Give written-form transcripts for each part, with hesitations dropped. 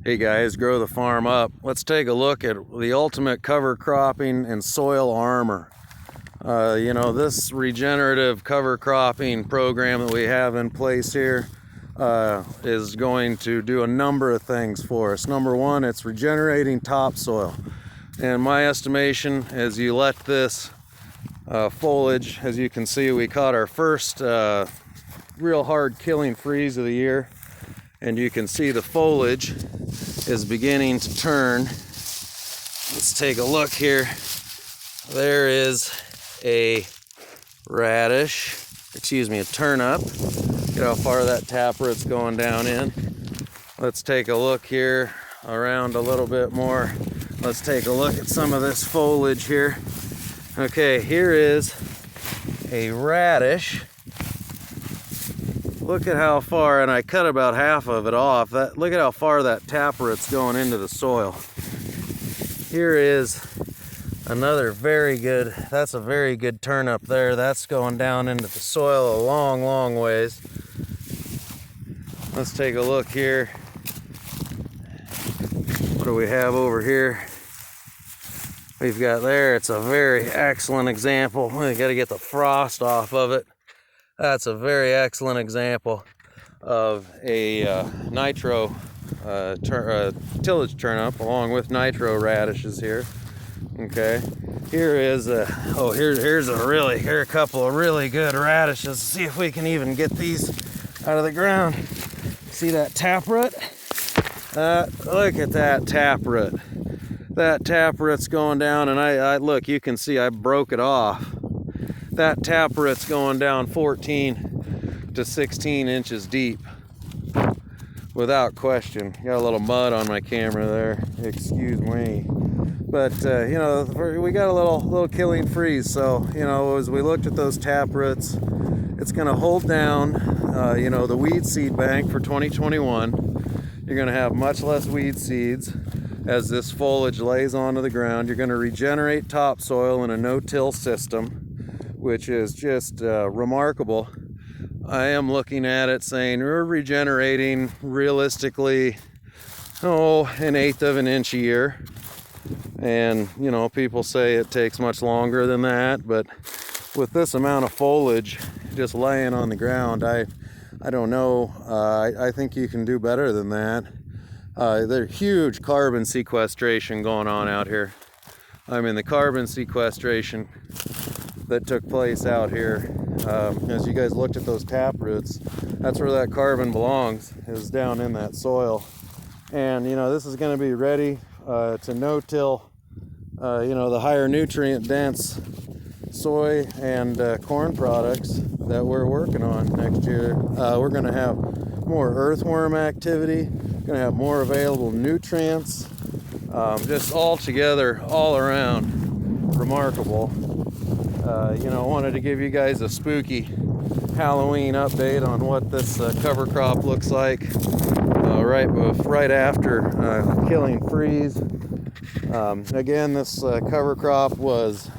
Hey guys, grow the farm up. Let's take a look at the ultimate cover cropping and soil armor. This regenerative cover cropping program that we have in place here is going to do a number of things for us. Number one, it's regenerating topsoil. And my estimation is you let this foliage, as you can see, we caught our first real hard killing freeze of the year. And you can see the foliage is beginning to turn. Let's take a look here. There is a a turnip. Get how far that taproot's going down in. Let's take a look here around a little bit more. Let's take a look at some of this foliage here. Okay, here is a radish. Look at how far, and I cut about half of it off. Look at how far that taproot's going into the soil. Here is another very good, that's a very good turnip there. That's going down into the soil a long, long ways. Let's take a look here. What do we have over here? We've got there, it's a very excellent example. We got to get the frost off of it. That's a very excellent example of a nitro tillage turnip along with nitro radishes here. Okay, here are a couple of really good radishes. Let's see if we can even get these out of the ground. See that taproot? Look at that taproot. That taproot's going down, and I look, you can see I broke it off. That taproot's going down 14 to 16 inches deep, without question. Got a little mud on my camera there, excuse me. But we got a little killing freeze, so as we looked at those taproots, it's going to hold down the weed seed bank for 2021. You're going to have much less weed seeds as this foliage lays onto the ground. You're going to regenerate topsoil in a no-till system, which is just remarkable. I am looking at it saying we're regenerating realistically, an eighth of an inch a year. And, people say it takes much longer than that, but with this amount of foliage just laying on the ground, I don't know. I think you can do better than that. There's huge carbon sequestration going on out here. I mean, the carbon sequestration that took place out here, as you guys looked at those taproots, that's where that carbon belongs, is down in that soil. And this is going to be ready to no-till the higher nutrient dense soy and corn products that we're working on next year. We're going to have more earthworm activity, going to have more available nutrients, just all together, all around remarkable. Wanted to give you guys a spooky Halloween update on what this cover crop looks like right after killing freeze. Again, this cover crop was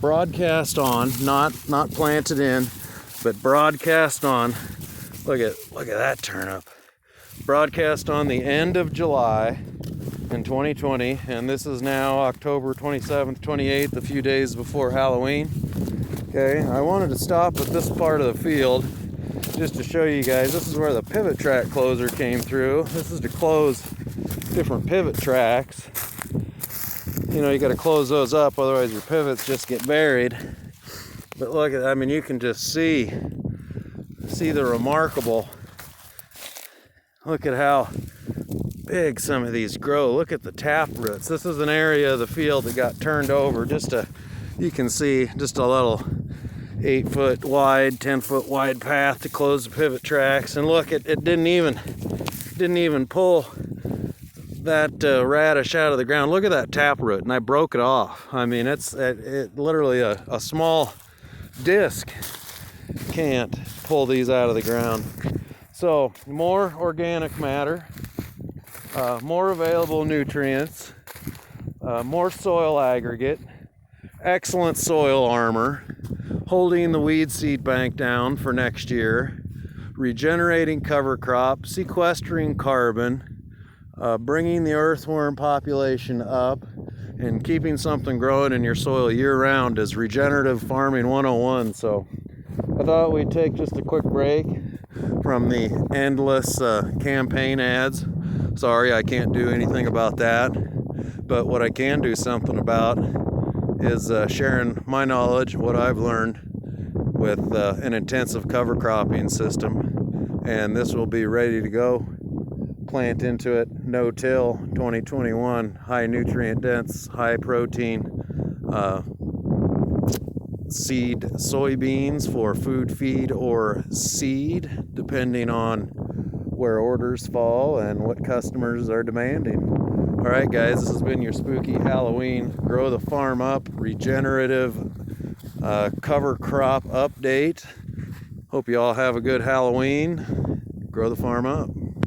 broadcast on, not planted in, but broadcast on. Look at that turnip. Broadcast on the end of July in 2020, and this is now October 27th, 28th, a few days before Halloween. Okay, I wanted to stop at this part of the field just to show you guys. This is where the pivot track closer came through. This is to close different pivot tracks. You got to close those up, otherwise your pivots just get buried. But look at, you can just see the remarkable. Look at how big some of these grow. Look at the taproots. This is an area of the field that got turned over. You can see just a little 8-foot wide, 10-foot wide path to close the pivot tracks. And look, it didn't even pull that radish out of the ground. Look at that taproot, and I broke it off. It's literally a small disc can't pull these out of the ground. So more organic matter, more available nutrients, more soil aggregate, excellent soil armor, holding the weed seed bank down for next year, regenerating cover crop, sequestering carbon, bringing the earthworm population up and keeping something growing in your soil year-round is regenerative farming 101. So I thought we'd take just a quick break from the endless campaign ads. Sorry, I can't do anything about that, but what I can do something about is sharing my knowledge, what I've learned with an intensive cover cropping system, and this will be ready to go. Plant into it, no-till 2021, high nutrient dense, high protein seed soybeans for food feed or seed, depending on where orders fall and what customers are demanding. All right, guys, this has been your spooky Halloween Grow the Farm Up regenerative cover crop update. Hope you all have a good Halloween. Grow the farm up.